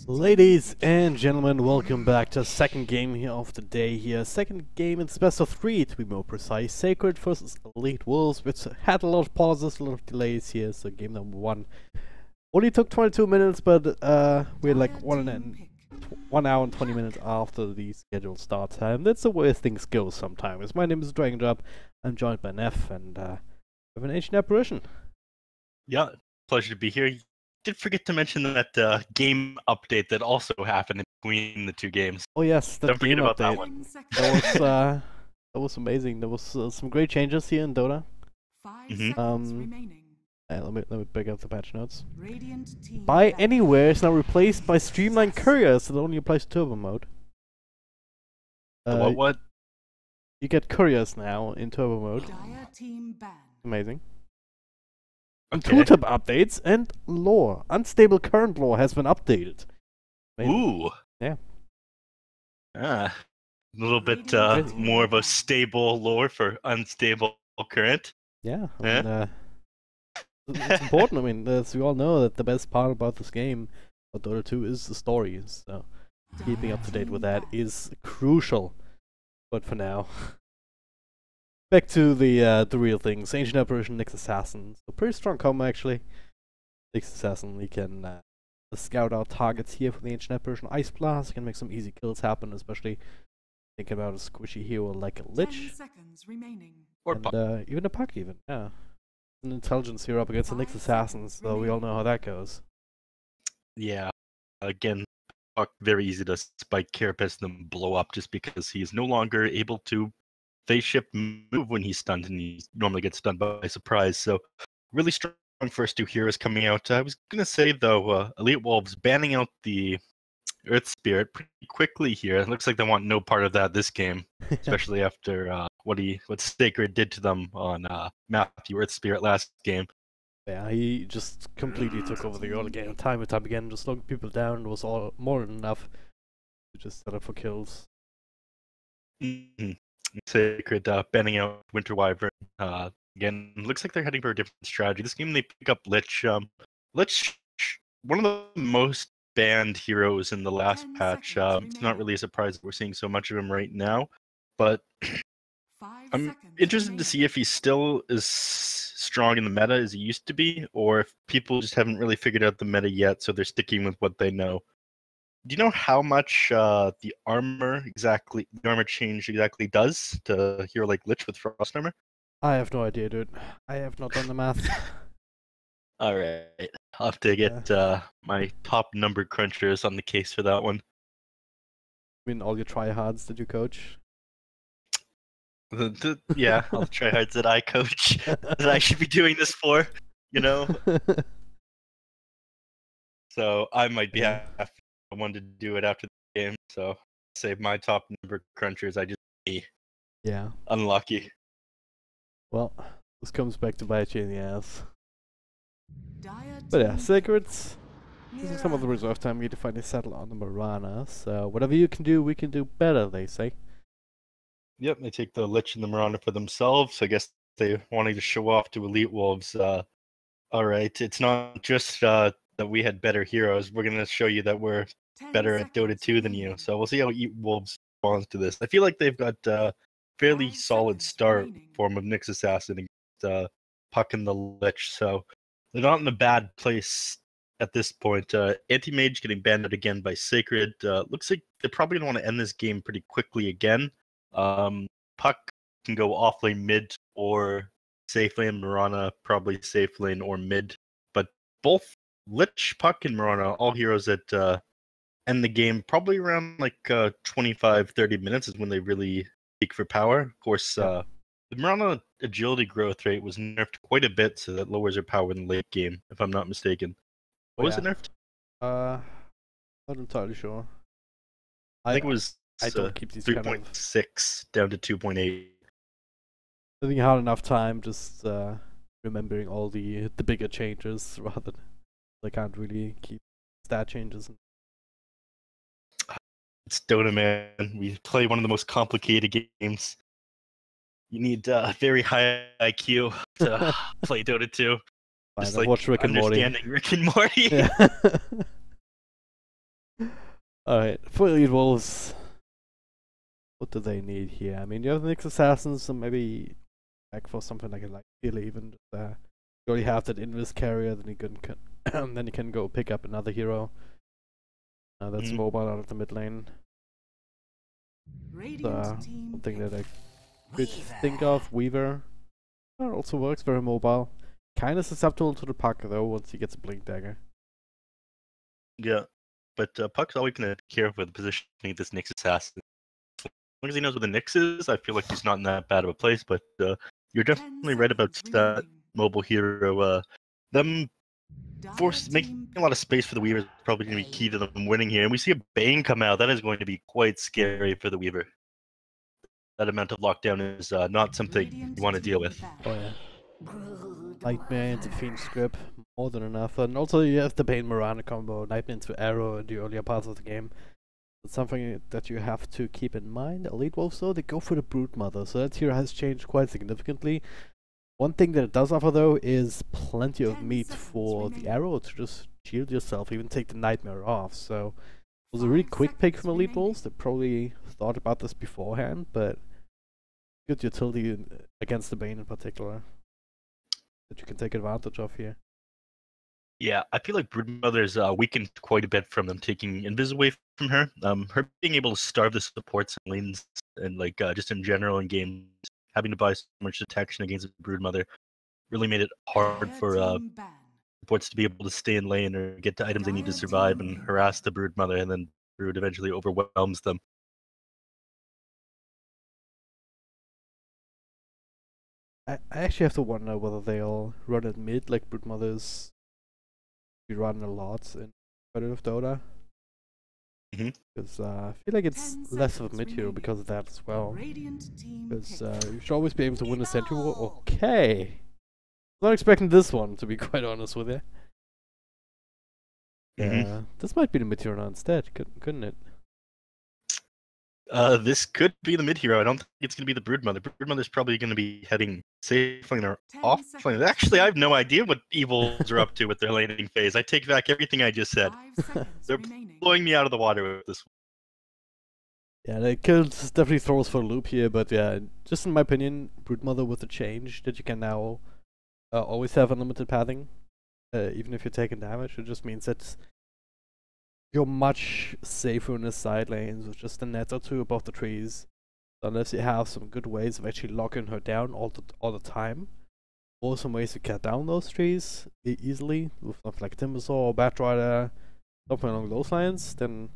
Ladies and gentlemen, welcome back to the second game here of the day here. Second game, it's best of 3 to be more precise. Sacred versus Elite Wolves, which had a lot of pauses, a lot of delays here, so game number 1 only took 22 minutes, but we're like 1 hour and 20 minutes after the scheduled start time. That's the way things go sometimes. My name is Dragon Drop, I'm joined by Neff, and we have an ancient apparition. Yeah, pleasure to be here. Did forget to mention that game update that also happened in between the two games. Oh yes, that Don't game forget about update. that one. That was amazing. There was some great changes here in Dota. Let me pick up the patch notes. Buy Anywhere is now replaced by Streamline Courier, so it only applies to Turbo mode. What? You get couriers now in Turbo mode. Amazing. Okay. Tooltip updates and lore. Unstable current lore has been updated. Amazing. Ooh. Yeah. A little bit more of a stable lore for unstable current. Yeah. I mean, it's important. I mean, as we all know, that the best part about this game, about Dota 2, is the story. So keeping up to date with that is crucial. But for now, back to the real things. Ancient Apparition, Nyx Assassin. So pretty strong combo actually. Nyx Assassin, you can scout out targets here for the Ancient Apparition. Ice Blast, you can make some easy kills happen, especially thinking about a squishy hero like a Lich. Or and even a Puck even, yeah. An intelligence hero up against the Nyx Assassin, so we all know how that goes. Yeah. Again, Puck very easy to spike Carapace and then blow up just because he is no longer able to phase shift move when he's stunned, and he normally gets stunned by surprise. So really strong first two heroes coming out. I was gonna say though, Elite Wolves banning out the Earth Spirit pretty quickly here. It looks like they want no part of that this game, especially after what Sacred did to them on Matthew Earth Spirit last game. Yeah, he just completely took over the early game, time and time again, just slowing people down. It was all more than enough to just set up for kills. Sacred banning out Winter Wyvern. Again, looks like they're heading for a different strategy. This game they pick up Lich. Lich, one of the most banned heroes in the last patch. It's not really a surprise that we're seeing so much of him right now, but I'm interested to see if he still is strong in the meta as he used to be, or if people just haven't really figured out the meta yet, so they're sticking with what they know. Do you know how much the armor change exactly does to a hero like Lich with Frost Armor? I have no idea, dude. I have not done the math. Alright, I'll have to get my top number crunchers on the case for that one. I mean, all your tryhards that you coach? Yeah, all the tryhards that I coach, that I should be doing this for, you know? So I might be happy. I wanted to do it after the game, so save my top number crunchers. I just unlucky. Well, this comes back to bite you in the ass. But yeah, Sacreds. Using some of the reserve time we need to finally settle on the Mirana. So whatever you can do, we can do better, they say. Yep, they take the Lich and the Mirana for themselves. I guess they wanted to show off to Elite Wolves. Alright, it's not just that we had better heroes. We're going to show you that we're better at Dota 2 than you. So we'll see how Elite Wolves responds to this. I feel like they've got a fairly solid start form of Nyx Assassin against Puck and the Lich. So they're not in a bad place at this point. Anti-Mage getting banned out again by Sacred. Looks like they're probably going to want to end this game pretty quickly again. Puck can go off lane mid or safe lane. Mirana probably safe lane or mid. But both Lich, Puck, and Mirana, all heroes that end the game probably around like 25-30 minutes is when they really peak for power. Of course, the Mirana agility growth rate was nerfed quite a bit, so that lowers her power in the late game, if I'm not mistaken. What was it nerfed? Not entirely sure. I think it was I don't keep these 3.6 down to 2.8. I think I had enough time just remembering all the bigger changes rather than I can't really keep stat changes. It's Dota, man. We play one of the most complicated games. You need very high IQ to play Dota 2. Just like watch Rick and Morty. Understanding Rick and Morty. Yeah. Alright, for Elite Wolves, what do they need here? I mean, you have the Nyx Assassins, so maybe back for something like a light healer even. You already have that Invis carrier, then you can then you can go pick up another hero that's mobile out of the mid lane. Something that I could think of. Weaver also works, very mobile. Kind of susceptible to the puck though once he gets a blink dagger. Yeah, but Puck's always going to be careful with the positioning of this Nyx assassin. As long as he knows where the Nyx is, I feel like he's not in that bad of a place. But you're definitely right about that mobile hero. Them making a lot of space for the Weaver is probably going to be key to them winning here. And we see a Bane come out. That is going to be quite scary for the Weaver. That amount of lockdown is not something you want to deal with. Oh yeah. Nightmare into Fiend Script, more than enough. And also you have the Bane Mirana combo, Nightmare into Arrow in the earlier parts of the game. It's something that you have to keep in mind. Elite Wolves though, they go for the Brood Mother, so that hero has changed quite significantly. One thing that it does offer though is plenty of meat for the Arrow to just shield yourself, even take the Nightmare off. So it was a really quick pick from Elite Wolves. They probably thought about this beforehand, but good utility against the Bane in particular that you can take advantage of here. Yeah, I feel like Broodmother's weakened quite a bit from them taking Invis away from her. Her being able to starve the supports and lanes and like just in general in games, having to buy so much detection against Broodmother really made it hard for supports to be able to stay in lane or get to items they need to survive and harass the Broodmother, and then Brood eventually overwhelms them. I actually have to wonder whether they'll run it mid like Broodmother's be run a lot in competitive Dota. Because I feel like it's less of a mid hero because of that as well. Because you should always be able to win a sentry war. Okay. Not expecting this one, to be quite honest with you. Yeah, this might be the mid hero now instead, couldn't it? This could be the mid hero. I don't think it's going to be the Broodmother. Broodmother's probably going to be heading safe lane or off lane. Actually, I have no idea what evils are up to with their laning phase. I take back everything I just said. They're blowing me out of the water with this one. Yeah, they could definitely throw us for a loop here, but yeah, just in my opinion, Broodmother with the change that you can now always have unlimited pathing, even if you're taking damage. It just means that you're much safer in the side lanes with just a net or two above the trees, unless you have some good ways of actually locking her down all the time, or some ways to cut down those trees easily with stuff like Timbersaw or Batrider, something along those lines. Then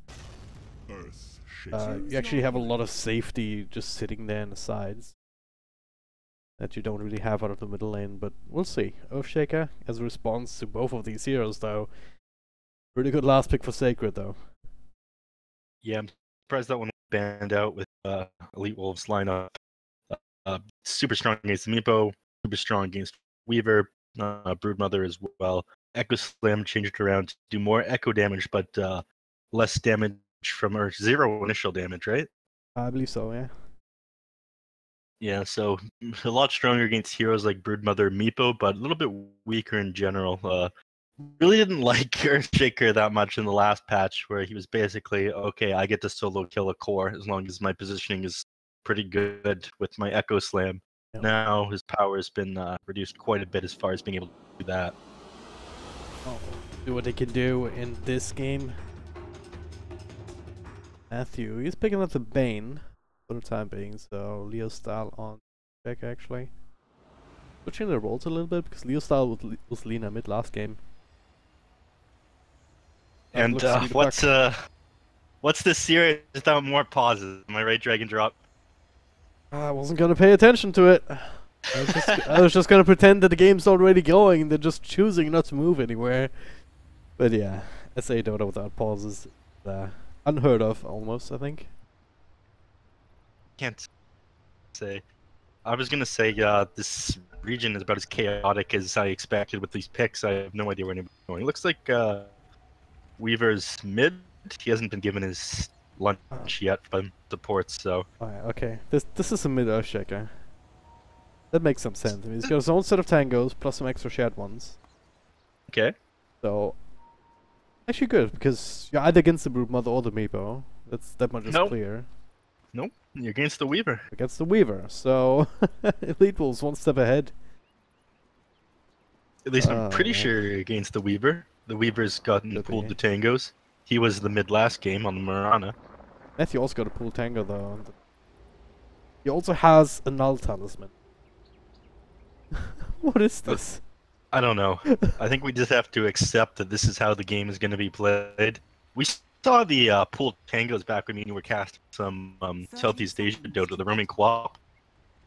you actually have a lot of safety just sitting there in the sides that you don't really have out of the middle lane. But we'll see. Earthshaker as a response to both of these heroes though. Pretty good last pick for Sacred, though. Yeah, I'm surprised that one banned out with Elite Wolves lineup. Super strong against Meepo, super strong against Weaver, Broodmother as well. Echo Slam changed around to do more echo damage, but less damage from her. 0 initial damage, right? I believe so, yeah. Yeah, so a lot stronger against heroes like Broodmother, Meepo, but a little bit weaker in general. Really didn't like Earthshaker that much in the last patch, where he was basically, okay, I get to solo kill a core as long as my positioning is pretty good with my Echo Slam. Yep. Now his power has been reduced quite a bit as far as being able to do that. Oh, see what they can do in this game. Matthew, he's picking up the Bane for the time being, so Leo style on check actually. Switching the roles a little bit because Leo style was Lina mid last game. And what's this series without more pauses? Am I right, Dragon Drop? I wasn't gonna pay attention to it. I was just gonna pretend that the game's already going and they're just choosing not to move anywhere. But yeah, SA Dota without pauses, unheard of almost, I think. Can't say. I was gonna say this region is about as chaotic as I expected with these picks. I have no idea where anybody's going. It looks like Weaver's mid. He hasn't been given his lunch yet from the ports, so. Alright, okay. This is a mid Earthshaker. That makes some sense. I mean, he's got his own set of tangos plus some extra shared ones. Okay. So Actually good, because you're either against the Brood Mother or the Meepo. That's that much is Nope. clear. Nope. You're against the Weaver. Against the Weaver, so Elite Wolves one step ahead. At least I'm Oh, pretty man. sure you're against the Weaver. The Weaver's gotten Could pulled be. the tangos. He was the mid last game on the Marana. Matthew also got a pull Tango though. He also has a Null Talisman. What is this? I don't know. I think we just have to accept that this is how the game is going to be played. We saw the pooled tangos back when me and you were casting some Southeast Asia Dota. The Roman Co-op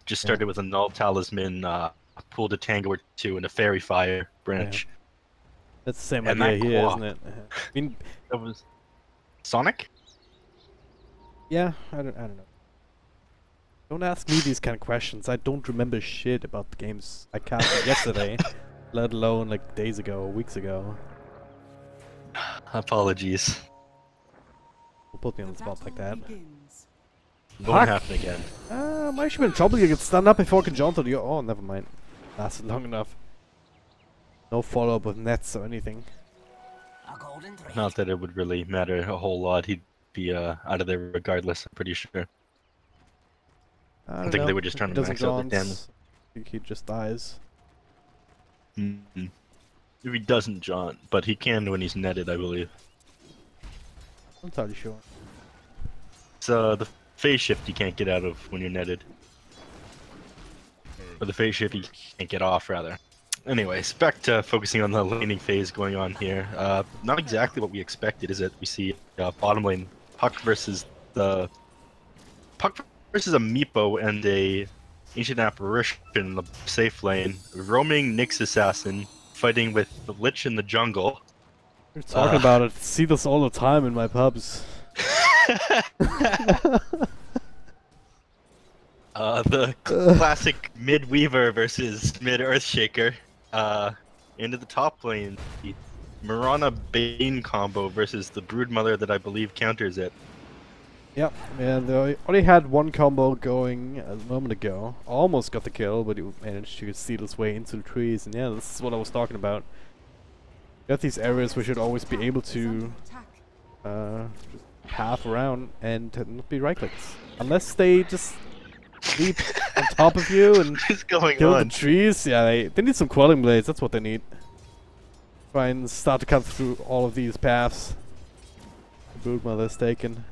just started with a Null Talisman, pulled a tango or two, and a Fairy Fire branch. Yeah. That's the same And idea that here, co-op. isn't it? I mean, That was Sonic? yeah, I don't know. Don't ask me these kind of questions. I don't remember shit about the games I casted yesterday, let alone like days ago, weeks ago. Apologies. Don't put me on the spot like that. Won't happen again. I'm actually in trouble. You get stand up before I can jump to you. Oh, never mind. Lasted long enough. No follow up with nets or anything. Not that it would really matter a whole lot. He'd be out of there regardless, I'm pretty sure. I think they were just trying to max out the damage. I think he just dies. Mm-hmm. If he doesn't jaunt, but he can when he's netted, I believe. I'm entirely sure. It's the phase shift you can't get out of when you're netted. Or the phase shift you can't get off, rather. Anyways, back to focusing on the laning phase going on here. Not exactly what we expected, is it? We see bottom lane Puck versus a Meepo and a Ancient Apparition in the safe lane. Roaming Nyx Assassin fighting with the Lich in the jungle. We're talking about it. See this all the time in my pubs. The classic mid Weaver versus mid Earthshaker. Into the top lane, the Marana Bane combo versus the Broodmother that I believe counters it. Yep, yeah, they already had one combo going a moment ago. Almost got the kill, but he managed to steal his way into the trees. And yeah, this is what I was talking about. Got these areas we should always be able to just path around and not be right clicks. Unless they just leap on top of you and What's going kill on? the trees. Yeah, they need some quelling blades, that's what they need. Try and start to cut through all of these paths. The Broodmother's taken.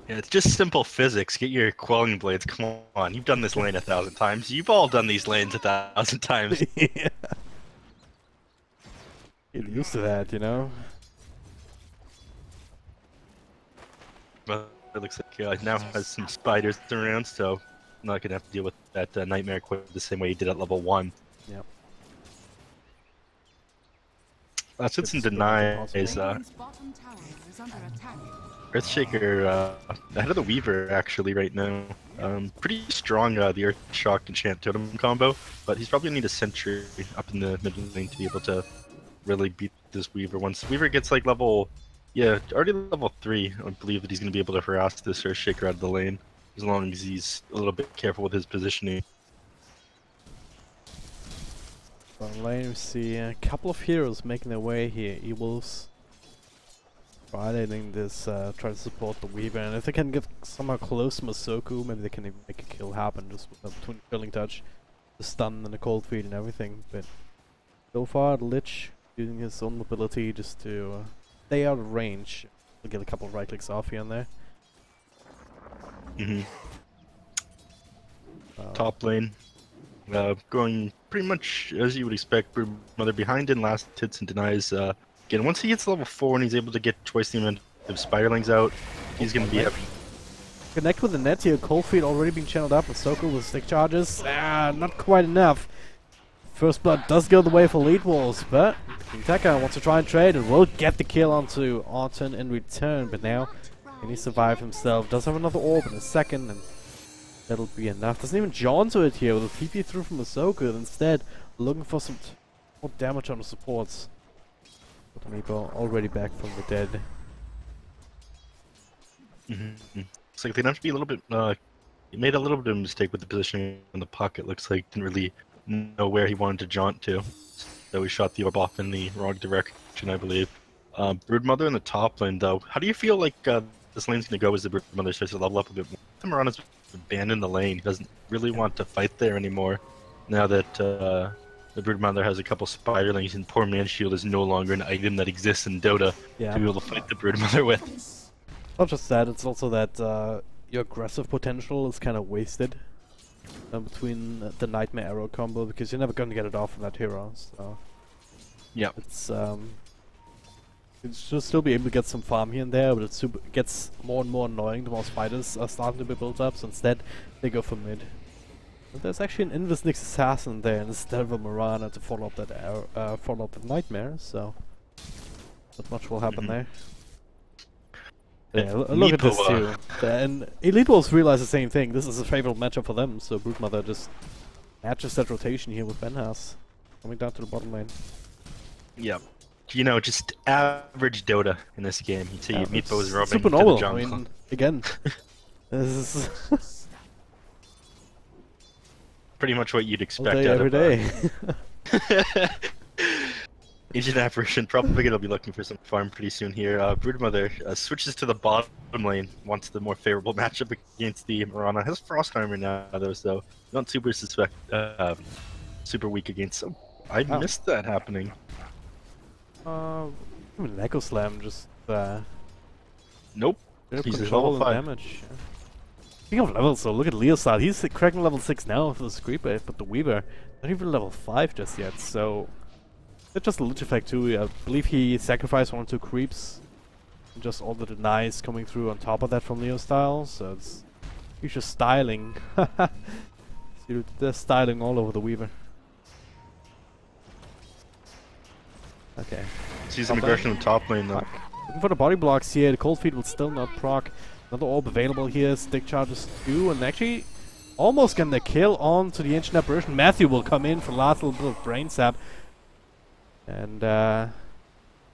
Yeah, it's just simple physics. Get your quelling blades. Come on, you've done this lane 1,000 times. You've all done these lanes 1,000 times. Yeah. Get used to that, you know? Well, it looks like now has some spiders around, so I'm not gonna have to deal with that nightmare quite the same way he did at level 1. Yep. Sits in It's deny very is Earthshaker ahead of the Weaver actually right now. Pretty strong the Earth Shock Enchant Totem combo, but he's probably gonna need a Sentry up in the mid lane to be able to really beat this Weaver. Once Weaver gets like level, yeah, already level 3, I believe that he's gonna be able to harass this Earthshaker out of the lane as long as he's a little bit careful with his positioning. Bottom lane, we see a couple of heroes making their way here. E-Wolves violating this, try to support the Weaver, and if they can get somehow close to Masoku, maybe they can even make a kill happen just with a twin killing touch, the stun and the cold feed and everything. But so far, the Lich using his own mobility just to stay out of range. We'll get a couple of right clicks off here and there. Top lane. Going pretty much as you would expect. Mother behind in last hits and denies. Again, once he gets level 4 and he's able to get twice the amount of Spiderlings out, he's going to be happy. Connect with the net here. Cold feed already being channeled up. Masoku with stick charges. Not quite enough. First blood does go the way for Elite Wolves, but King Tekka wants to try and trade and will get the kill onto Autumn in return. But now, can he survive himself? Does have another orb in a second, and that'll be enough. Doesn't even jaunt to it here with a TP through from Masoku. Instead, looking for some more damage on the supports. But Meepo already back from the dead. Looks like they'd have to be a little bit. He made a little bit of a mistake with the positioning in the pocket. Looks like didn't really know where he wanted to jaunt to, so he shot the orb off in the wrong direction. direction, I believe. Broodmother in the top lane, though. How do you feel like this lane's going to go as the Broodmother starts to level up a bit more? Mirana's abandoned the lane. He doesn't really want to fight there anymore. Now that the Broodmother has a couple spiderlings, and poor man's shield is no longer an item that exists in Dota to be able to fight the Broodmother with. Not just that, it's also that your aggressive potential is kind of wasted between the Nightmare Arrow combo, because you're never going to get it off of that hero. So yeah, it's you should still be able to get some farm here and there, but it gets more and more annoying the more spiders are starting to be built up. So instead, they go for mid. But there's actually an Invisnix Assassin there instead of a Mirana to follow up that arrow, follow up that Nightmare. So not much will happen there. Yeah, look at this too. And Elite Wolves realize the same thing. This is a favorable matchup for them, so Broodmother just matches that rotation here with Benhas coming down to the bottom lane. Yep. You know, just average Dota in this game. You see Meatballs roaming super to normal. the jungle. I mean, again, this is pretty much what you'd expect all day, out every of day. Ancient Apparition probably gonna be looking for some farm pretty soon here. Broodmother switches to the bottom lane, wants the more favorable matchup against the Mirana. Has Frost Armor now though, so not super super weak against some. I missed that happening. I mean, Echo Slam just nope. He's level 5 damage. Speaking of levels, so look at Leosard. He's cracking level 6 now for the Screeper, but the Weaver not even level 5 just yet. So that's just a lich effect too. I believe he sacrificed 1 or 2 creeps, and just all the denies coming through on top of that from Leo style. So it's he's just styling. They're styling all over the Weaver. Okay. Sees some aggression in the top lane though. Looking for the body blocks here. The Cold Feet will still not proc. Another orb available here. Stick charges too, and actually almost getting the kill on to the Ancient Apparition. Matthew will come in for the last little bit of brain sap. And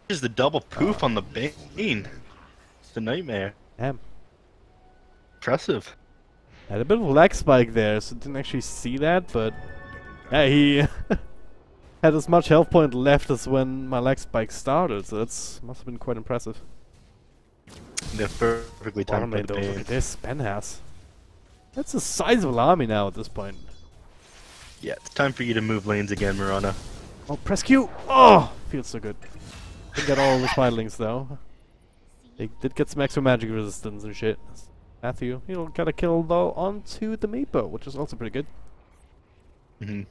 here's the double poof on the Bane. The Nightmare. Damn. Impressive. Had a bit of a lag spike there, so didn't actually see that, but yeah, he had as much health point left as when my lag spike started, so that's must have been quite impressive. They're perfectly timed by the Bane. Look at this, Benhas. That's a sizable army now at this point. Yeah, it's time for you to move lanes again, Mirana. Oh, press Q! Oh! Feels so good. Didn't get all the spiderlings though. They did get some extra magic resistance and shit. Matthew, he'll get a kill though onto the Meepo, which is also pretty good.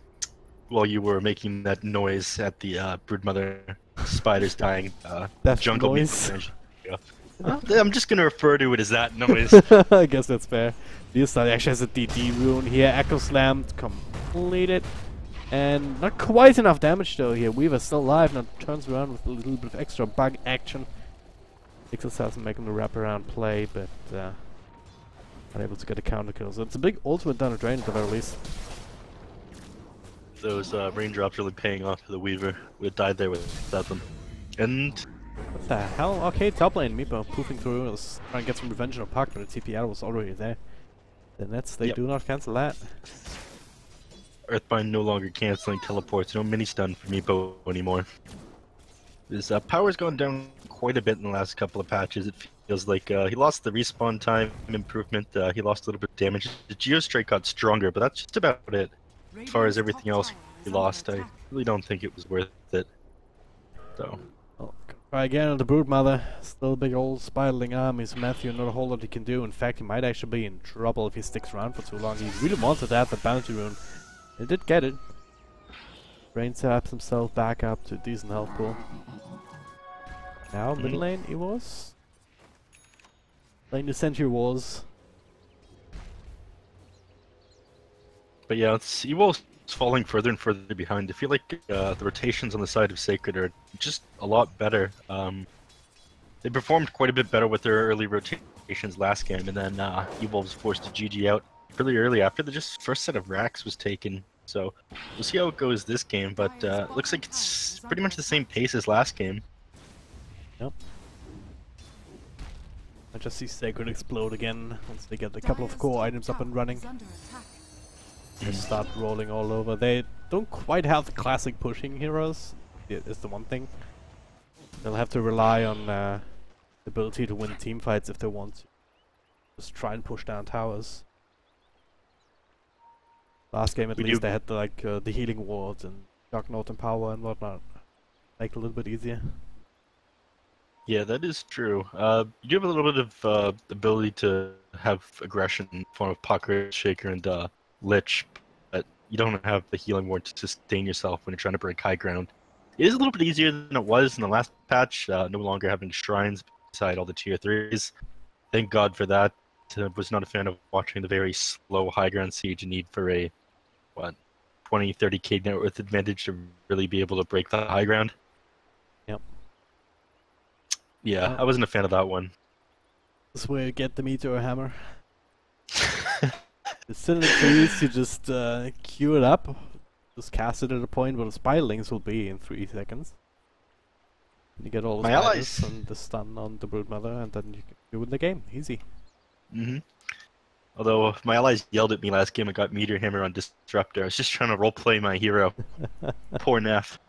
While you were making that noise at the Broodmother spiders dying that jungle noise. I'm just gonna refer to it as that noise. I guess that's fair. Leosard actually has a DD rune here. Echo Slam completed. And not quite enough damage though here. Weaver's still alive, now turns around with a little bit of extra bug action. Ixos doesn't make him a wraparound play, but unable to get a counter kill. So it's a big ultimate down the drain at the very least. Those raindrops really paying off for the Weaver. We would died there without them. And what the hell? Okay, top lane, Meepo poofing through. Was trying to get some revenge on Puck, but the TPL was already there. The Nets, they do not cancel that. Earthbind no longer canceling teleports. No mini stun for Meepo anymore. His power's gone down quite a bit in the last couple of patches. It feels like he lost the respawn time improvement. He lost a little bit of damage. The Geostrike got stronger, but that's just about it. As far as everything else he lost, I really don't think it was worth it. So. Oh, try again on the Broodmother. Still a big old spiderling army, so Matthew not a whole lot he can do. In fact, he might actually be in trouble if he sticks around for too long. He really wanted to have the bounty rune. He did get it. Brain taps himself back up to a decent health pool. Now, middle lane he was. Lane the Sentry Wars. But yeah, it's Evil's falling further and further behind. I feel like the rotations on the side of Sacred are just a lot better. They performed quite a bit better with their early rotations last game, and then Evil was forced to GG out really early after the first set of racks was taken. So we'll see how it goes this game, but it looks like it's pretty much the same pace as last game. Yep. I just see Sacred explode again once they get a couple of core items up and running. They start rolling all over. They don't quite have the classic pushing heroes, is the one thing. They'll have to rely on the ability to win team fights if they want to. Just try and push down towers. Last game at least they had the healing wards and Juggernaut and power and whatnot. Make it a little bit easier. Yeah, that is true. You do have a little bit of ability to have aggression in the form of Pocket Shaker and Lich, but you don't have the healing ward to sustain yourself when you're trying to break high ground. It is a little bit easier than it was in the last patch, no longer having shrines beside all the tier 3s. Thank God for that. Was not a fan of watching the very slow high ground siege and need for a, 20-30k net worth advantage to really be able to break the high ground. Yep. Yeah, I wasn't a fan of that one. This is where you get the meteor hammer. You sit in the trees, you just queue it up, just cast it at a point where the spiderlings will be in 3 seconds. And you get all the spiders and the stun on the broodmother, and then you win the game. Easy. Although my allies yelled at me last game and got meteor hammer on disruptor. I was just trying to roleplay my hero. Poor Neff.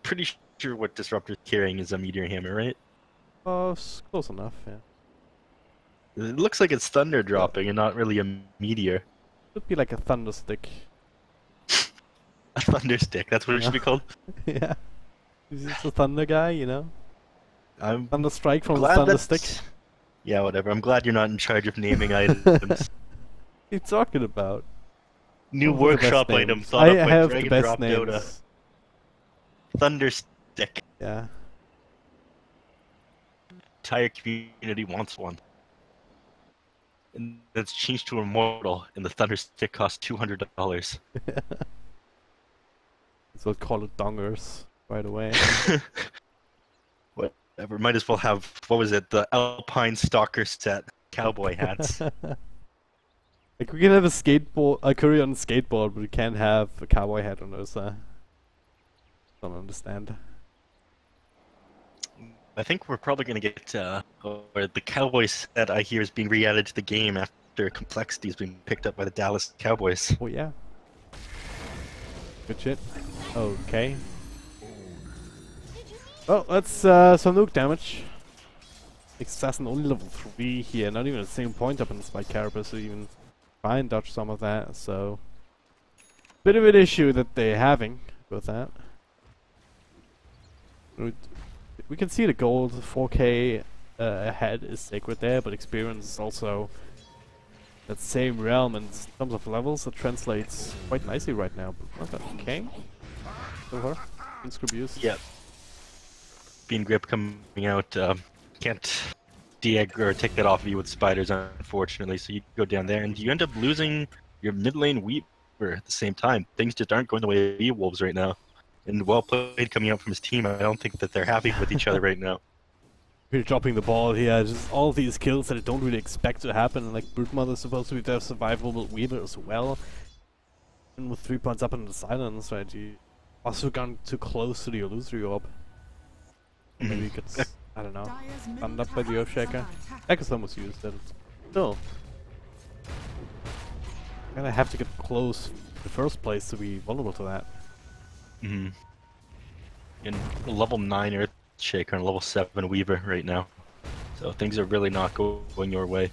Pretty sure what disruptor's carrying is a meteor hammer, right? Oh, close enough, yeah. It looks like it's thunder dropping and not really a meteor. Could be like a thunder stick. A thunder stick, that's what it should be called? Yeah. He's just a thunder guy, you know? Thunder strike from the glad thunder that's- stick. Yeah, whatever. I'm glad you're not in charge of naming items. What are you talking about? New Those are the best workshop names. item thought I up by have Drag the and best Drop names. Dota. Thunder stick. Yeah. Entire community wants one. And that's changed to immortal, and the thunder stick costs $200. So call it dongers right away. Whatever. Might as well have, what was it, the Alpine Stalker set, cowboy hats. Like we can have a Korean on skateboard, but we can't have a cowboy hat on us. Don't understand. I think we're probably going to get, or the cowboy set I hear is being re-added to the game after complexity is being picked up by the Dallas Cowboys. Oh yeah. Good shit. Okay. Oh, that's some nuke damage. Assassin only level 3 here, not even a single point up in the Spike Carapace to even try and dodge some of that, so... Bit of an issue that they're having with that. We can see the gold 4k ahead is sacred there, but experience is also that same realm, and in terms of levels it translates quite nicely right now. Okay. So far. Inscribuse. Yep. Bean Grip coming out, can't de-egg or take that off of you with spiders, unfortunately, so you go down there and you end up losing your mid lane Weaver at the same time. Things just aren't going the way of Wolves right now. And well played coming out from his team. I don't think that they're happy with each other right now. We're dropping the ball here, just all these kills that I don't really expect to happen, like Broodmother's supposed to be their survivable Weaver as well. And with 3 points up in the silence, right, you also gone too close to the illusory orb. Maybe it gets, I don't know, stunned up by the Earthshaker. Ekaslam was used, and still. Gonna have to get close in the first place to be vulnerable to that. And level 9 Earthshaker and level 7 Weaver right now. So things are really not going your way.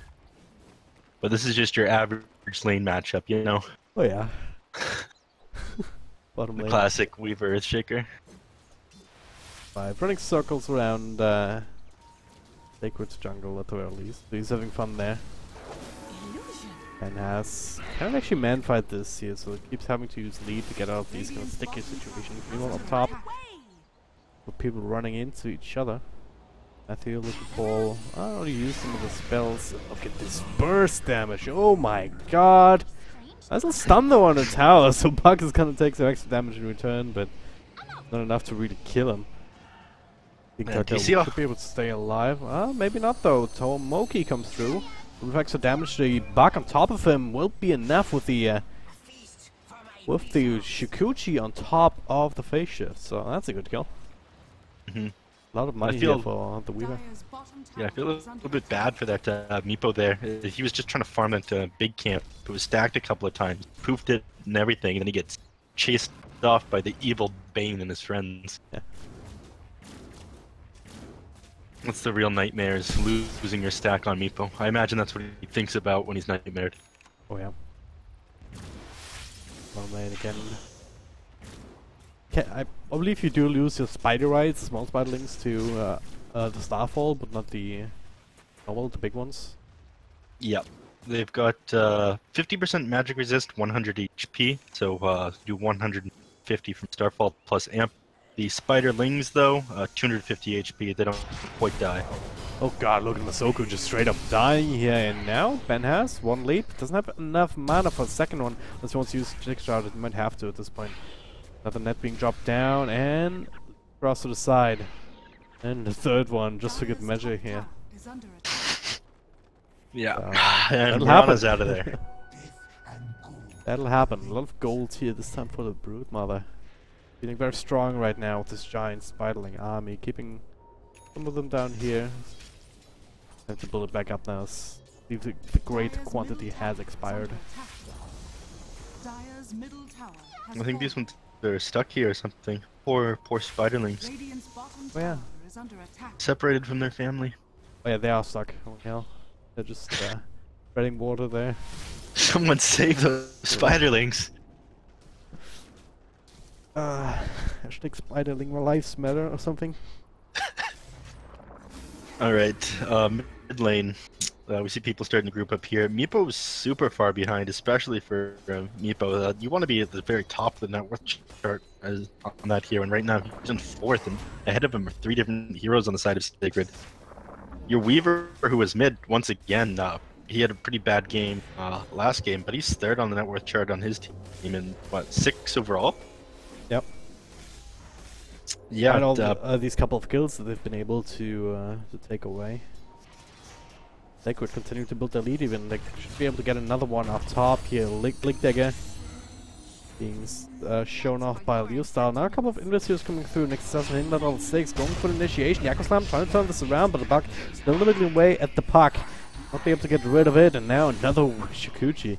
But this is just your average lane matchup, you know? Oh yeah. Bottom lane. Classic Weaver Earthshaker. 5 running circles around Sacred's jungle at the very least. So he's having fun there. And can't actually man fight this here, so it keeps having to use lead to get out of these kind of sticky situations. Meanwhile up top, with people running into each other. Matthew looking for, I already used some of the spells. Look at this burst damage, oh my god! That's a stun though on the tower, so Buck is gonna take some extra damage in return, but not enough to really kill him. Think Turtle should be able to stay alive. Maybe not though. Tomoki comes through. With extra damage, the Buck on top of him will be enough with the Shikuchi on top of the phase shift. So that's a good kill. A lot of money here for the Weaver. Yeah, I feel a little bit bad for that Meepo there. He was just trying to farm that big camp. It was stacked a couple of times, poofed it and everything, and then he gets chased off by the evil Bane and his friends. Yeah. That's the real nightmare, is losing your stack on Meepo. I imagine that's what he thinks about when he's nightmared. Oh yeah. Well made again. I believe you do lose your spider rights, small spiderlings, to the Starfall, but not the normal, the big ones. Yep. They've got 50% magic resist, 100 HP, so do 150 from Starfall plus amp. The spiderlings, though, 250 HP. They don't quite die. Oh god, look at Masoku just straight up dying here, and now Ben has one leap. Doesn't have enough mana for the second one. Unless he wants to use Jig Shot, it might have to at this point. Another net being dropped down, and cross to the side. And the third one, just to get measure here. Yeah, that'll and Mirana's happen. out of there. That'll happen. A lot of gold here this time for the Broodmother. Feeling very strong right now with this giant spiderling army, keeping some of them down here. Have to build it back up now. The great quantity has expired. I think these ones are stuck here or something. Poor spiderlings. Oh yeah. Separated from their family. Oh yeah, they are stuck. Oh hell. They're just spreading water there. Someone save those spiderlings. Hashtag spiderling, my lives matter or something. Alright, mid lane. We see people starting to group up here. Meepo is super far behind, especially for Meepo. You want to be at the very top of the net worth chart on that here, and right now he's in 4th, and ahead of him are 3 different heroes on the side of Sacred. Your Weaver, who was mid, once again, he had a pretty bad game last game, but he's 3rd on the net worth chart on his team, and what, 6 overall? Yep. Yeah, and all these couple of kills that they've been able to take away. Sacred continue to build their lead even. They should be able to get another one up top here. Link Dagger being shown off by Leostyle. Now a couple of investigators coming through. Next assassin in level 6 going for the initiation. Yakoslam trying to turn this around, but the Buck still nibbling away at the puck. Not be able to get rid of it, and now another Shikuchi.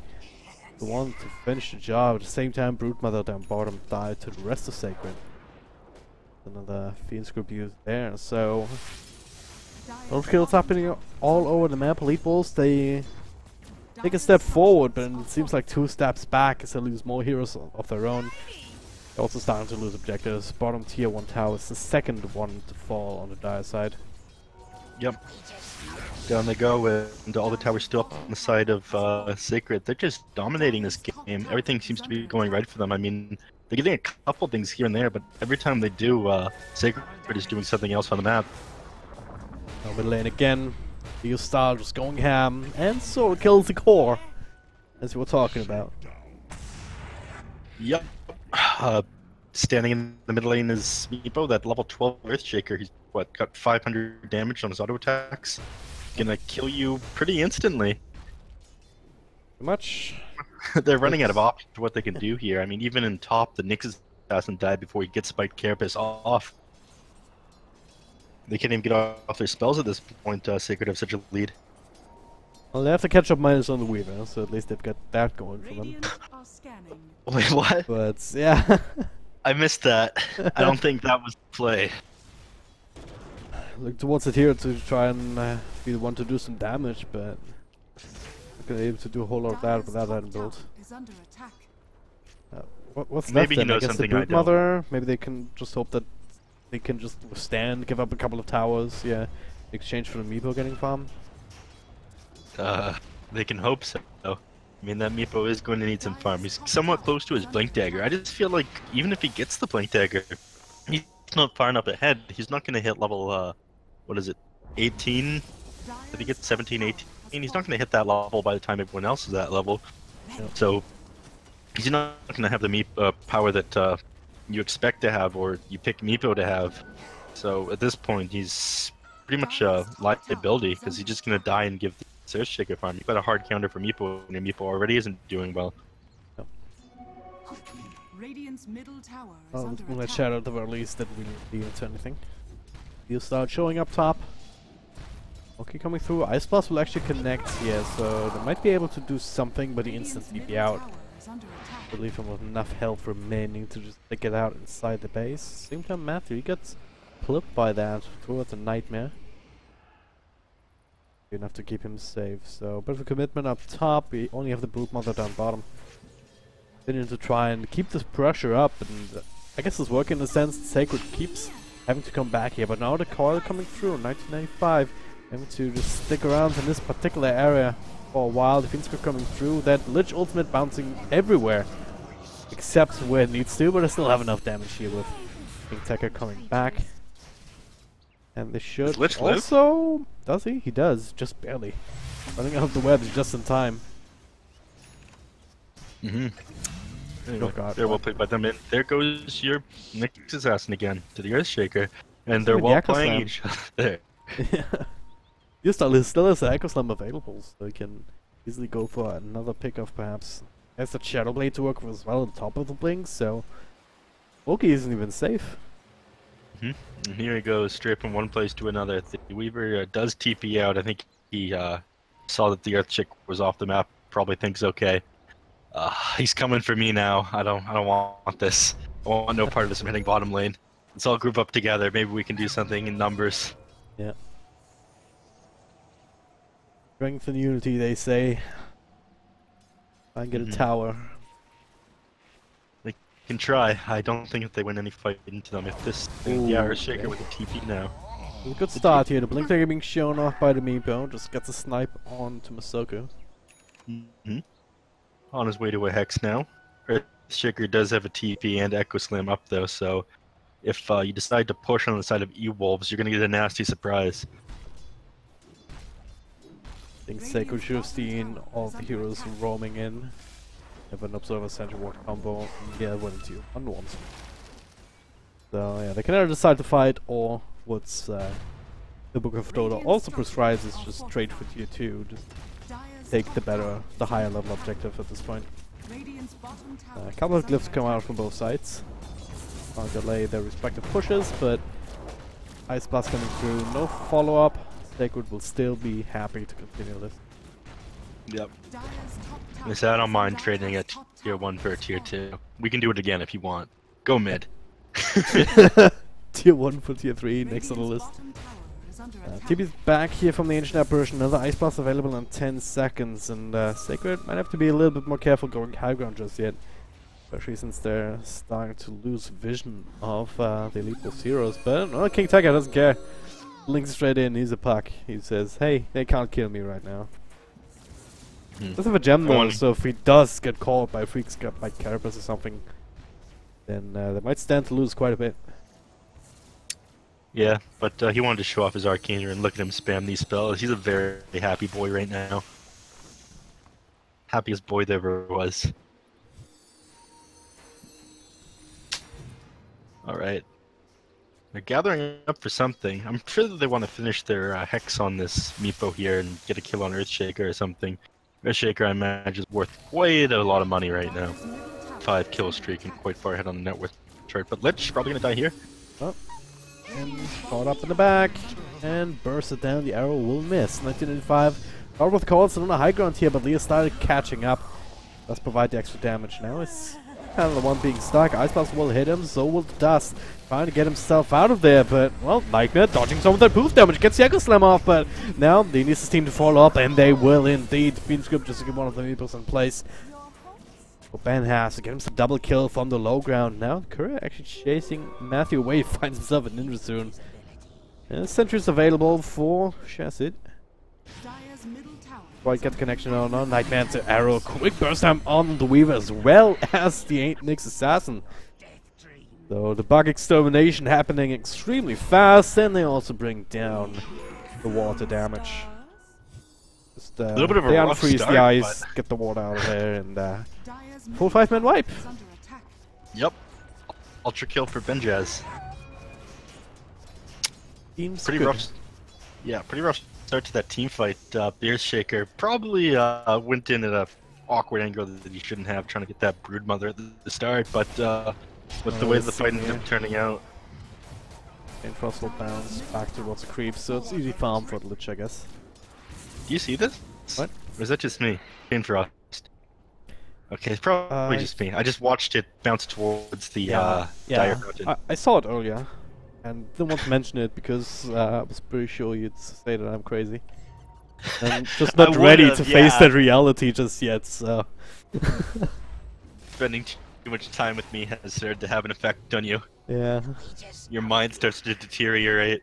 The one to finish the job. At the same time, Broodmother down bottom died to the rest of Sacred. Another Fiend's group used there, so a lot of kills happening all over the map. Elite Wolves, they take a step forward, but it seems like 2 steps back as they lose more heroes of their own. They're also starting to lose objectives. Bottom tier 1 tower is the second one to fall on the dire side. Yep. Down they go, and all the towers still up on the side of Sacred. They're just dominating this game. Everything seems to be going right for them. I mean, they're getting a couple things here and there, but every time they do, Sacred is doing something else on the map. Over lane again. Leostyle just going ham, and so it kills the core, as we were talking about. Yep. Standing in the middle lane is Meepo, that level 12 Earthshaker. He's got 500 damage on his auto attacks. Gonna kill you pretty instantly. Too much. They're running out of options for what they can do here. I mean, even in top, the Nyx assassin died before he gets Spike Carapace off. They can't even get off their spells at this point. Sacred have such a lead. Well, they have to catch up minus on the Weaver, so at least they've got that going for them. Wait, what? But yeah. I missed that. I don't think that was the play. Look towards it here to try and be the one to do some damage, but not gonna be able to do a whole lot of that without that build. What's Maybe left he then? knows I guess something the I don't. Broodmother. Maybe they can just hope that they can just withstand, give up a couple of towers, yeah, in exchange for the Meepo getting farm. They can hope so. I mean, that Meepo is going to need some farm. He's somewhat close to his Blink Dagger. I just feel like even if he gets the Blink Dagger, he's not far enough ahead. He's not going to hit level, what is it, 18? Did he get 17, 18? He's not going to hit that level by the time everyone else is at that level. Yep. So he's not going to have the power that you expect to have, or you pick Meepo to have. So at this point, he's pretty much a liability, because he's just going to die and give the Earthshaker farm. You've got a hard counter for Meepo, and Meepo already isn't doing well. Yep. Radiant's middle tower is Well, under we'll let attack. Shadow at the very least that really be into anything. He'll start showing up top. Okay, coming through. Ice Blast will actually connect here, so they might be able to do something, but he instantly be out. I leave him with enough health remaining to just stick it out inside the base. Same time, Matthew, he gets clipped by that towards a nightmare. enough to keep him safe. So, bit of a commitment up top. We only have the Brood Mother down bottom. Continuing to try and keep this pressure up, and I guess it's working in a sense. Sacred keeps having to come back here, but now the coil coming through. 1995, having to just stick around in this particular area for a while. The Fiend's coming through. That Lich ultimate bouncing everywhere, except where it needs to, but I still have enough damage here with King Tekka coming back. And they should Does Lich also... Does he? He does, just barely. Running out of the web just in time. Anyway, Oh god. they're well played by them. And there goes your Nyx Assassin again to the Earthshaker. And So they're the well Echo playing Slam. each other. Yeah. You still has an Echo Slam available, so you can easily go for another pickoff perhaps. Has a Shadow Blade to work with as well on top of the Blink, so Loki isn't even safe. And here he goes, straight from one place to another. The Weaver does TP out. I think he saw that the Earthshaker was off the map. Probably thinks, okay, he's coming for me now. I don't want this. I want no part of this. I'm hitting bottom lane. Let's all group up together. Maybe we can do something in numbers. Yeah. Strength and unity, they say. Try and get a tower. Can try. I don't think if they win any fight into them. If this Ooh, Earthshaker okay. with a TP now. A good start here. The Blink Dagger being shown off by the Meepo. Just gets a snipe on to Masoku. On his way to a Hex now. Earthshaker does have a TP and Echo Slam up though, so if you decide to push on the side of E-Wolves, you're going to get a nasty surprise. I think Seiko should have seen all the heroes roaming in. Have an Observer Central Ward combo and get one into one once. So yeah, they can either decide to fight, or what's the Book of Dota also prescribes is just trade for tier 2. Just take the higher level objective at this point. A couple of glyphs come out from both sides. I'll delay their respective pushes, but Ice Blast coming through, no follow-up. Sacred will still be happy to continue this. Yep. Listen, I don't mind trading at tier 1 for a tier 2. We can do it again if you want. Go mid. Tier 1 for tier 3, next on the list. TP's back here from the Ancient Apparition. Another Ice Blast available in 10 seconds, and Sacred might have to be a little bit more careful going high ground just yet. Especially since they're starting to lose vision of the Elite Wolves heroes. But no, King Tekka doesn't care. Links straight in, he's a puck. He says, hey, they can't kill me right now. Does have a gem though, so if he does get caught by freaks, by Carapace or something, then they might stand to lose quite a bit. Yeah, but he wanted to show off his Arcaner and look at him spam these spells. He's a very happy boy right now. Happiest boy there ever was. Alright. They're gathering up for something. I'm sure that they want to finish their Hex on this Meepo here and get a kill on Earthshaker or something. Earthshaker, I imagine, is worth quite a lot of money right now. 5 kill streak and quite far ahead on the net worth chart. But Lich probably gonna die here. Oh. And caught up in the back and burst it down. The arrow will miss. 1985. Caught with calls on the high ground here, but Leah started catching up. Does provide the extra damage. Now it's kind of the one being stuck. Ice Blast will hit him, so will Dust. Trying to get himself out of there, but, well, Nightmare dodging some of that boost damage. Gets the Echo Slam off, but now they need his team to follow up, and they will indeed. Fiendscript just to get one of the Meeples in place. But Ben has to get him some double kill from the low ground. Now Courier actually chasing Matthew away, finds himself a Ninja soon. And Sentry's available for Shazid. Quite get the connection on Nightmare to Arrow. Quick burst time on the Weaver as well as the Nyx Assassin. So the bug extermination happening extremely fast, and they also bring down the water damage. Just a little bit of a they rough unfreeze start, the ice, but get the water out of there, and full 5-man wipe. Yep. Ultra kill for Benjaz. Seems Pretty good. rough. Yeah, pretty rough start to that team fight. Earthshaker probably went in at a awkward angle that he shouldn't have, trying to get that Brood Mother at the start, but with the way the fight ended up turning out. And Frost will bounce back towards the creep, so it's easy farm for the Lich, I guess. Do you see this? What? Or is that just me? Chain Frost. Okay, it's probably just me. I just watched it bounce towards the Dire Fountain. I saw it earlier, and didn't want to mention it because I was pretty sure you'd say that I'm crazy. I'm just I not ready would've, to face yeah. that reality just yet, so... Spending too much time with me has started to have an effect on you. Yeah. Your mind starts to deteriorate.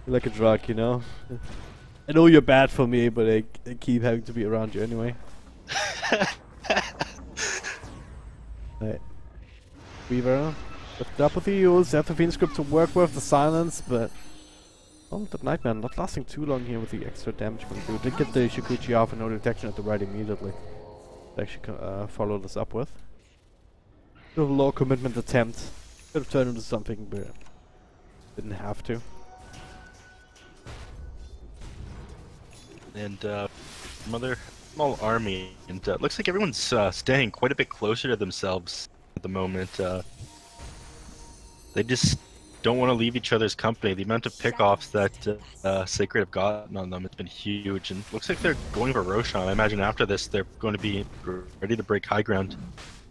Like a drug, you know? I know you're bad for me, but I keep having to be around you anyway. Right. Weaver. With the apathy, you also have the Phoenix script to work with, the silence, but... Oh, the Nightmare not lasting too long here with the extra damage coming through. Did get the Shikuchi off and no detection at the right immediately. Actually follow this up with. Bit of a low commitment attempt. Could have turned into something, but didn't have to. And another small army, and looks like everyone's staying quite a bit closer to themselves at the moment. They just don't want to leave each other's company. The amount of pickoffs that Sacred have gotten on them has been huge, and looks like they're going for Roshan. I imagine after this they're going to be ready to break high ground.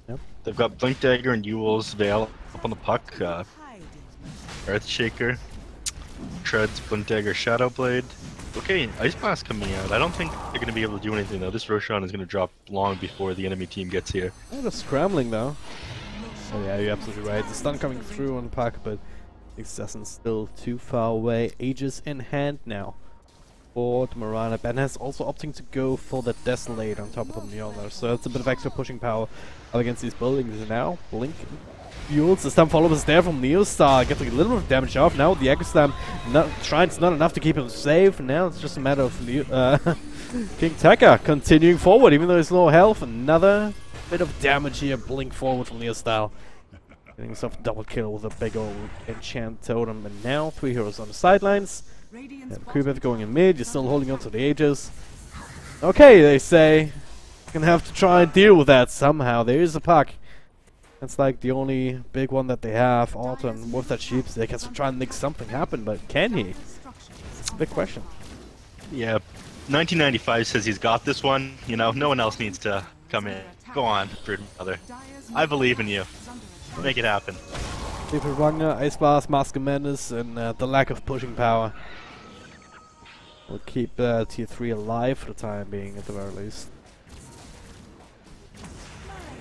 Yep. They've got Blink Dagger and Yule's Veil up on the puck. Earthshaker, Treads, Blink Dagger, Shadow Blade. Okay, Ice Blast coming out. I don't think they're going to be able to do anything though. This Roshan is going to drop long before the enemy team gets here. Oh, they're scrambling though. Oh yeah, you're absolutely right. The stun coming through on the puck, but the assassin's still too far away. Aegis in hand now for the Marana. Ben has also opting to go for the Desolate on top of the Mjolnir, so that's a bit of extra pushing power up against these buildings now. Blink fuels, the stun follow is there from Neostar, getting a little bit of damage off. Now the Echo Slam Shrine's not enough to keep him safe. Now it's just a matter of King Taka continuing forward, even though he's low health. Another bit of damage here, Blink forward from Neostar. Getting himself a double kill with a big old enchant totem. And now 3 heroes on the sidelines. Kubeth going in mid, you're still holding on to the Aegis. Okay, they say. Gonna have to try and deal with that somehow. There is a puck. That's like the only big one that they have. Autumn with that sheep, they can try and make something happen, but can he? Big question. Yeah, 1995 says he's got this one. You know, no one else needs to come in. Go on, Broodmother. I believe in you. Make it happen. Sleeper Wagner, Ice Blast, Mask of Madness, and the lack of pushing power will keep tier 3 alive for the time being, at the very least.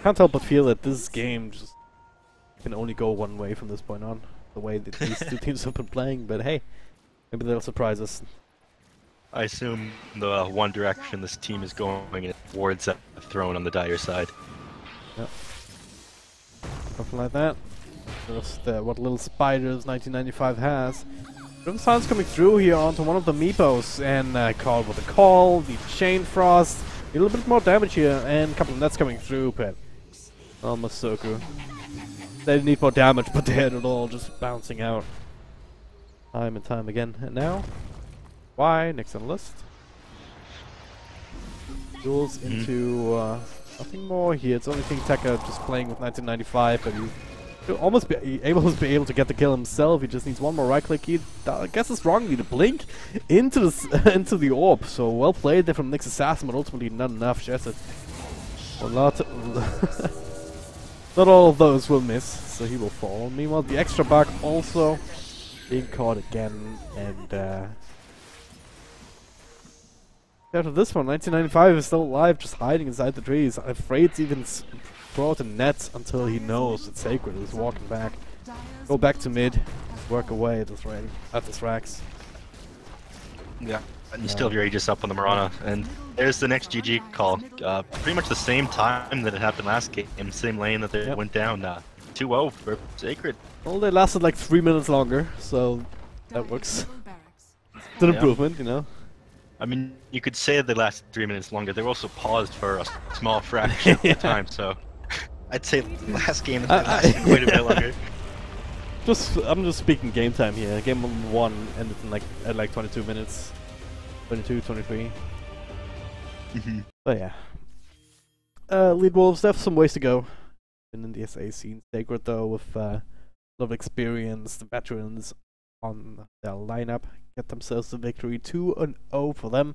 Can't help but feel that this game just can only go one way from this point on. The way that these two teams have been playing, but hey, maybe they'll surprise us. I assume the one direction this team is going is towards that throne on the Dire side. Yep. Something like that. Just what little spiders 1995 has. Some sounds coming through here onto one of the Meepos, and call with a call, the Chain Frost, a little bit more damage here, and a couple of nets coming through, but almost Soku. They need more damage, but they had it all just bouncing out. Time and time again. And now, why next on the list? Duels into nothing more here. It's only King Tekka just playing with 1995, but he'll almost be able to get the kill himself. He just needs one more right click. He guesses wrongly to blink into the into the orb. So well played there from Nyx Assassin, but ultimately not enough. Just a lot. Not all of those will miss, so he will fall. Meanwhile, the extra bug also being caught again, and after this one, 1995 is still alive, just hiding inside the trees. I'm afraid to even throw out the net until he knows that Sacred is walking back. Go back to mid, work away at this Rax. Yeah, and you still have your Aegis up on the Marana, and there's the next GG call. Pretty much the same time that it happened last game, same lane that they went down. 2-0 for Sacred. Well, they lasted like 3 minutes longer, so that works. It's an improvement, you know. I mean, you could say they lasted 3 minutes longer. They were also paused for a small fraction of the time, so I'd say last game lasted quite a bit longer. I'm just speaking game time here. Game 1 ended in at like 22 minutes. 22, 23. But yeah. Lead Wolves, they have some ways to go in the SA scene. Sacred though, with a lot of experience, the veterans on their lineup get themselves the victory. 2-0 for them,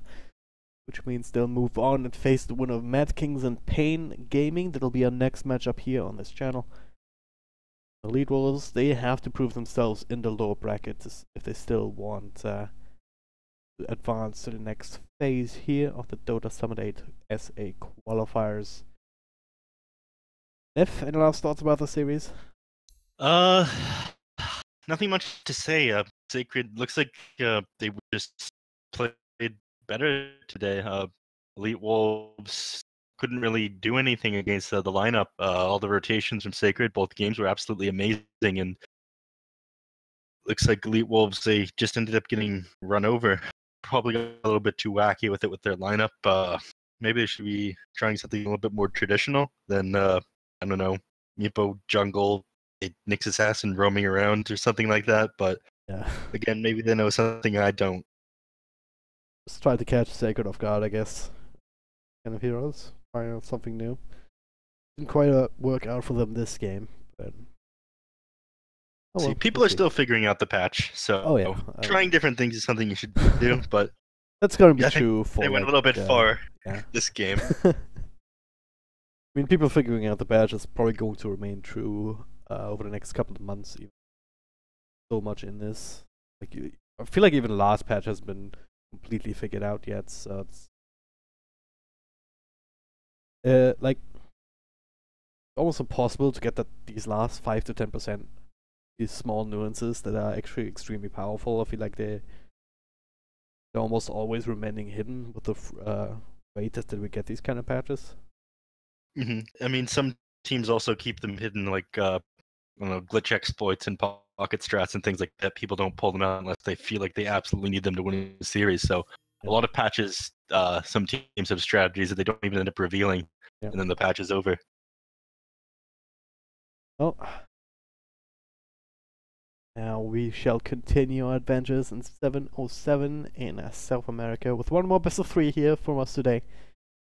which means they'll move on and face the winner of Mad Kings and Pain Gaming. That'll be our next matchup here on this channel. The Lead Wolves, they have to prove themselves in the lower bracket if they still want to advance to the next phase here of the Dota Summit 8 SA qualifiers. Neff, any last thoughts about the series? Nothing much to say. Sacred looks like they just played better today. Elite Wolves couldn't really do anything against the lineup. All the rotations from Sacred, both games were absolutely amazing, and looks like Elite Wolves, they just ended up getting run over. Probably got a little bit too wacky with it with their lineup. Maybe they should be trying something a little bit more traditional than I don't know, Meepo jungle, Nyx assassin roaming around or something like that. But Yeah. again, maybe they know something I don't. Just try to catch Sacred off guard, I guess. Kind of heroes. Trying out something new. Didn't quite work out for them this game, but See, people are still figuring out the patch, so trying different things is something you should do. But that's going to be true for. They went a little bit far this game. I mean, people figuring out the patch is probably going to remain true over the next couple of months. Even so much in this, like, I feel like even the last patch hasn't been completely figured out yet. So it's like almost impossible to get these last 5 to 10%. These small nuances that are actually extremely powerful. I feel like they're almost always remaining hidden with the way that we get these kind of patches. I mean, some teams also keep them hidden, like I don't know, glitch exploits and pocket strats and things like that. People don't pull them out unless they feel like they absolutely need them to win the series. So a lot of patches, some teams have strategies that they don't even end up revealing, and then the patch is over. Well, now we shall continue our adventures in 707 in South America with one more best of 3 here from us today.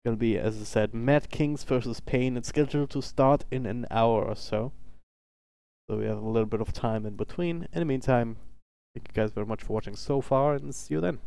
Gonna be, as I said, Mad Kings versus Pain. It's scheduled to start in an hour or so. So we have a little bit of time in between. In the meantime, thank you guys very much for watching so far, and see you then.